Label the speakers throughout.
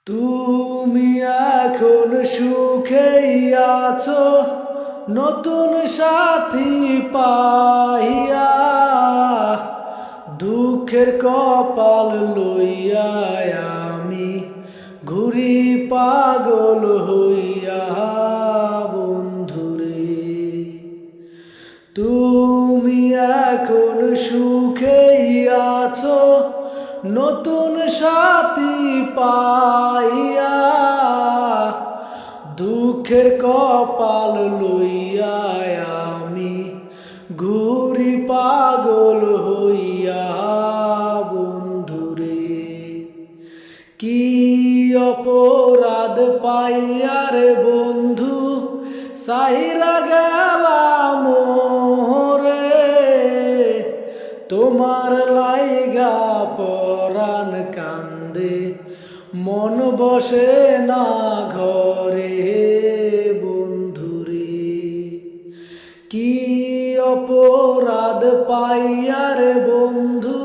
Speaker 1: তুমি এখন সুখেই আছো নতুন সাথী পাইয়া, দুঃখের কপাল লইয়া আমি ঘুরি পাগল হইয়া বন্ধুরে। তুমি এখন সুখেই আছো নতুন সাথী পাইয়া, দুঃখের কপাল লইয়া আমি ঘুরি পাগল হইয়া বন্ধুরে। কি অপরাধ পাইয়ার বন্ধু সাইরা গেলাম রে, তোমার লাইগা পরাণ কান্দে মন বসে না ঘরে বন্ধুরে। কি অপরাধ পাইয়ার বন্ধু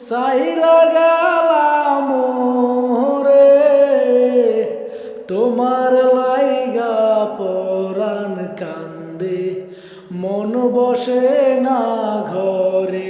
Speaker 1: সাইরা গেলাম রে, তোমার লাইগা পরাণ কান্দে মন বসে না ঘরে।